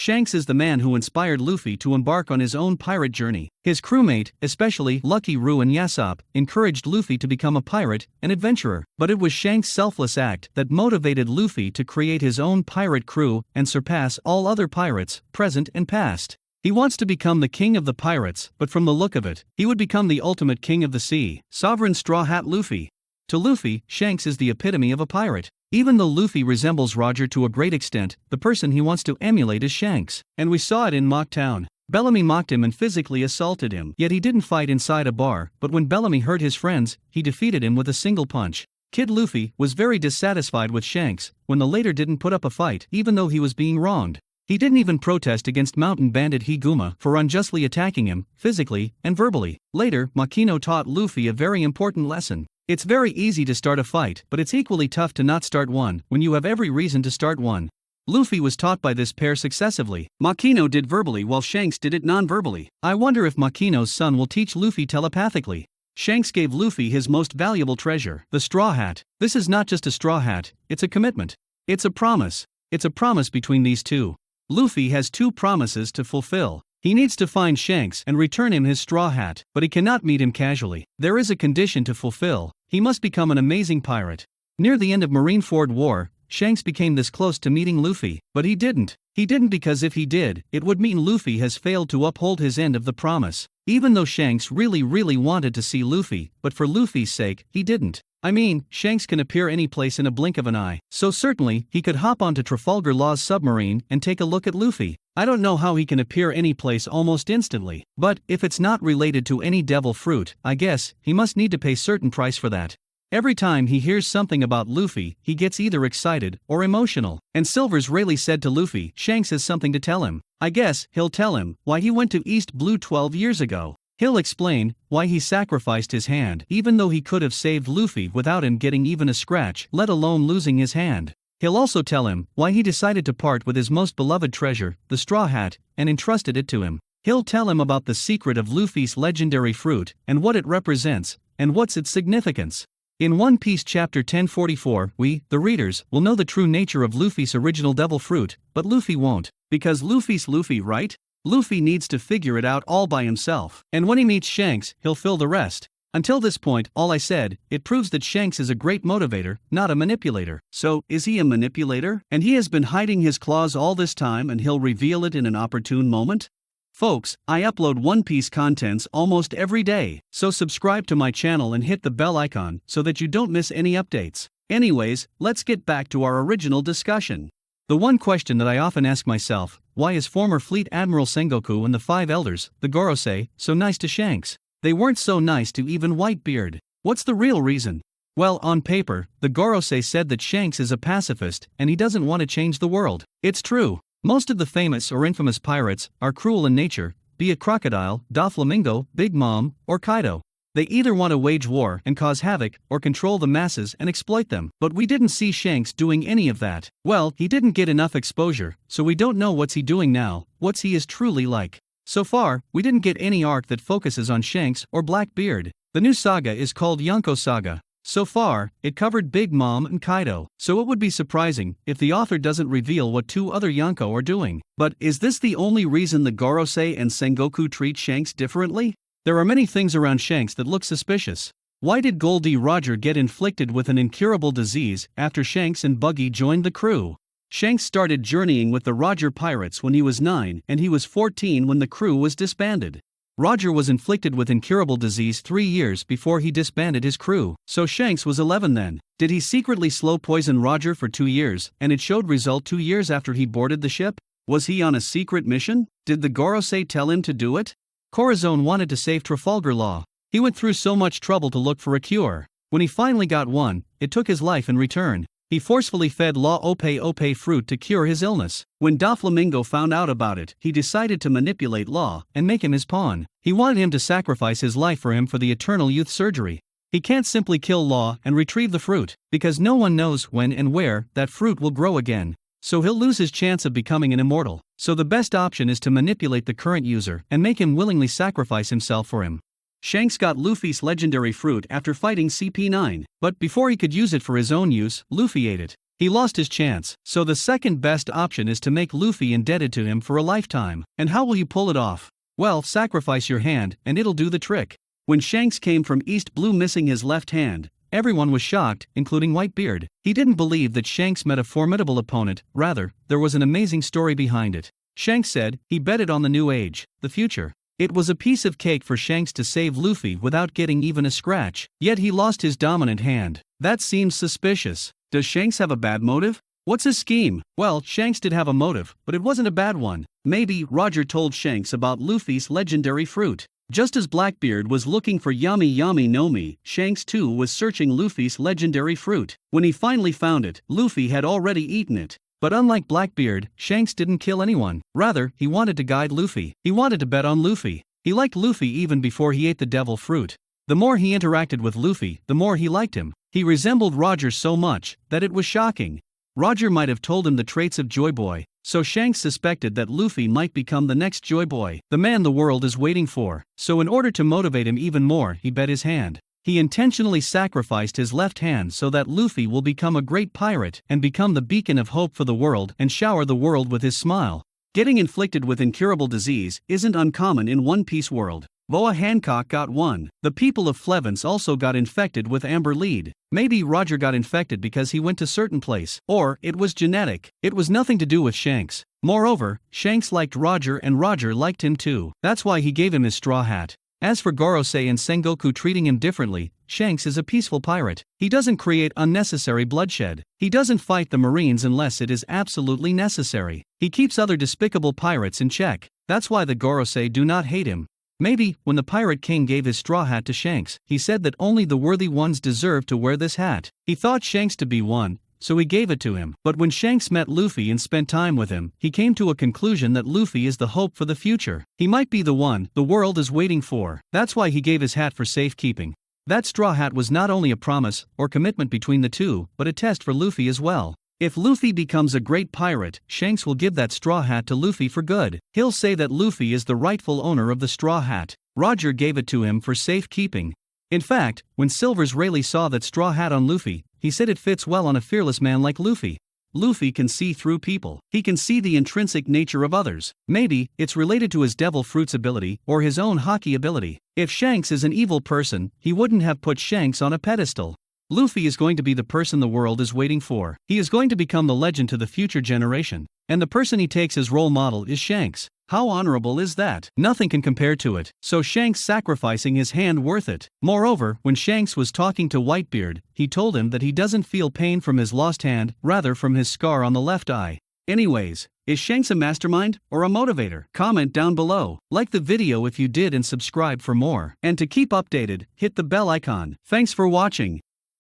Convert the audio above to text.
Shanks is the man who inspired Luffy to embark on his own pirate journey. His crewmate, especially Lucky Roo and Yasopp, encouraged Luffy to become a pirate, an adventurer. But it was Shanks' selfless act that motivated Luffy to create his own pirate crew and surpass all other pirates, present and past. He wants to become the king of the pirates, but from the look of it, he would become the ultimate king of the sea, sovereign Strawhat Luffy. To Luffy, Shanks is the epitome of a pirate. Even though Luffy resembles Roger to a great extent, the person he wants to emulate is Shanks. And we saw it in Mock Town. Bellamy mocked him and physically assaulted him. Yet he didn't fight inside a bar, but when Bellamy hurt his friends, he defeated him with a single punch. Kid Luffy was very dissatisfied with Shanks when the latter didn't put up a fight even though he was being wronged. He didn't even protest against mountain bandit Higuma for unjustly attacking him, physically and verbally. Later, Makino taught Luffy a very important lesson. It's very easy to start a fight, but it's equally tough to not start one when you have every reason to start one. Luffy was taught by this pair successively. Makino did verbally while Shanks did it non-verbally. I wonder if Makino's son will teach Luffy telepathically. Shanks gave Luffy his most valuable treasure, the straw hat. This is not just a straw hat, it's a commitment. It's a promise. It's a promise between these two. Luffy has two promises to fulfill. He needs to find Shanks and return him his straw hat, but he cannot meet him casually. There is a condition to fulfill. He must become an amazing pirate. Near the end of Marineford War, Shanks became this close to meeting Luffy, but he didn't. He didn't because if he did, it would mean Luffy has failed to uphold his end of the promise. Even though Shanks really wanted to see Luffy, but for Luffy's sake, he didn't. I mean, Shanks can appear any place in a blink of an eye, so certainly, he could hop onto Trafalgar Law's submarine and take a look at Luffy. I don't know how he can appear any place almost instantly, but if it's not related to any devil fruit, I guess, he must need to pay certain price for that. Every time he hears something about Luffy, he gets either excited or emotional. And Silver's Rayleigh said to Luffy, Shanks has something to tell him. I guess he'll tell him why he went to East Blue 12 years ago. He'll explain why he sacrificed his hand even though he could have saved Luffy without him getting even a scratch, let alone losing his hand. He'll also tell him why he decided to part with his most beloved treasure, the straw hat, and entrusted it to him. He'll tell him about the secret of Luffy's legendary fruit and what it represents, and what's its significance. In One Piece chapter 1044, we, the readers, will know the true nature of Luffy's original devil fruit, but Luffy won't. Because Luffy's Luffy, right? Luffy needs to figure it out all by himself. And when he meets Shanks, he'll fill the rest. Until this point, all I said, it proves that Shanks is a great motivator, not a manipulator. So, is he a manipulator? And he has been hiding his claws all this time and he'll reveal it in an opportune moment? Folks, I upload One Piece contents almost every day, so subscribe to my channel and hit the bell icon so that you don't miss any updates. Anyways, let's get back to our original discussion. The one question that I often ask myself, why is former Fleet Admiral Sengoku and the Five Elders, the Gorosei, so nice to Shanks? They weren't so nice to even Whitebeard. What's the real reason? Well, on paper, the Gorosei said that Shanks is a pacifist and he doesn't want to change the world. It's true. Most of the famous or infamous pirates are cruel in nature, be it Crocodile, Doflamingo, Big Mom, or Kaido. They either want to wage war and cause havoc or control the masses and exploit them. But we didn't see Shanks doing any of that. Well, he didn't get enough exposure, so we don't know what's he doing now, what's he is truly like. So far, we didn't get any arc that focuses on Shanks or Blackbeard. The new saga is called Yonko Saga. So far, it covered Big Mom and Kaido, so it would be surprising if the author doesn't reveal what two other Yonko are doing. But is this the only reason the Gorosei and Sengoku treat Shanks differently? There are many things around Shanks that look suspicious. Why did Goldie Roger get inflicted with an incurable disease after Shanks and Buggy joined the crew? Shanks started journeying with the Roger Pirates when he was 9 and he was 14 when the crew was disbanded. Roger was inflicted with incurable disease 3 years before he disbanded his crew, so Shanks was 11 then. Did he secretly slow poison Roger for 2 years, and it showed result 2 years after he boarded the ship? Was he on a secret mission? Did the Gorosei tell him to do it? Corazon wanted to save Trafalgar Law. He went through so much trouble to look for a cure. When he finally got one, it took his life in return. He forcefully fed Law Ope fruit to cure his illness. When Doflamingo found out about it, he decided to manipulate Law and make him his pawn. He wanted him to sacrifice his life for him for the eternal youth surgery. He can't simply kill Law and retrieve the fruit, because no one knows when and where that fruit will grow again. So he'll lose his chance of becoming an immortal. So the best option is to manipulate the current user and make him willingly sacrifice himself for him. Shanks got Luffy's legendary fruit after fighting CP9, but before he could use it for his own use, Luffy ate it. He lost his chance, so the second best option is to make Luffy indebted to him for a lifetime. And how will you pull it off? Well, sacrifice your hand, and it'll do the trick. When Shanks came from East Blue missing his left hand, everyone was shocked, including Whitebeard. He didn't believe that Shanks met a formidable opponent, rather, there was an amazing story behind it. Shanks said he betted on the new age, the future. It was a piece of cake for Shanks to save Luffy without getting even a scratch, yet he lost his dominant hand. That seems suspicious. Does Shanks have a bad motive? What's his scheme? Well, Shanks did have a motive, but it wasn't a bad one. Maybe Roger told Shanks about Luffy's legendary fruit. Just as Blackbeard was looking for Yami Yami no Mi, Shanks too was searching Luffy's legendary fruit. When he finally found it, Luffy had already eaten it. But unlike Blackbeard, Shanks didn't kill anyone. Rather, he wanted to guide Luffy. He wanted to bet on Luffy. He liked Luffy even before he ate the devil fruit. The more he interacted with Luffy, the more he liked him. He resembled Roger so much that it was shocking. Roger might have told him the traits of Joy Boy, so Shanks suspected that Luffy might become the next Joy Boy, the man the world is waiting for. So in order to motivate him even more, he bet his hand. He intentionally sacrificed his left hand so that Luffy will become a great pirate and become the beacon of hope for the world and shower the world with his smile. Getting inflicted with incurable disease isn't uncommon in One Piece world. Boa Hancock got one. The people of Flevance also got infected with amber lead. Maybe Roger got infected because he went to certain place, or it was genetic. It was nothing to do with Shanks. Moreover, Shanks liked Roger and Roger liked him too. That's why he gave him his straw hat. As for Gorosei and Sengoku treating him differently, Shanks is a peaceful pirate. He doesn't create unnecessary bloodshed. He doesn't fight the Marines unless it is absolutely necessary. He keeps other despicable pirates in check. That's why the Gorosei do not hate him. Maybe, when the Pirate King gave his straw hat to Shanks, he said that only the worthy ones deserve to wear this hat. He thought Shanks to be one, so he gave it to him. But when Shanks met Luffy and spent time with him, he came to a conclusion that Luffy is the hope for the future. He might be the one the world is waiting for. That's why he gave his hat for safekeeping. That straw hat was not only a promise or commitment between the two, but a test for Luffy as well. If Luffy becomes a great pirate, Shanks will give that straw hat to Luffy for good. He'll say that Luffy is the rightful owner of the straw hat. Roger gave it to him for safekeeping. In fact, when Silvers Rayleigh saw that straw hat on Luffy, he said it fits well on a fearless man like Luffy. Luffy can see through people. He can see the intrinsic nature of others. Maybe it's related to his devil fruits ability or his own hockey ability. If Shanks is an evil person, he wouldn't have put Shanks on a pedestal. Luffy is going to be the person the world is waiting for. He is going to become the legend to the future generation. And the person he takes as role model is Shanks. How honorable is that? Nothing can compare to it. So Shanks sacrificing his hand worth it. Moreover, when Shanks was talking to Whitebeard, he told him that he doesn't feel pain from his lost hand, rather from his scar on the left eye. Anyways, is Shanks a mastermind or a motivator? Comment down below. Like the video if you did and subscribe for more. And to keep updated, hit the bell icon. Thanks for watching.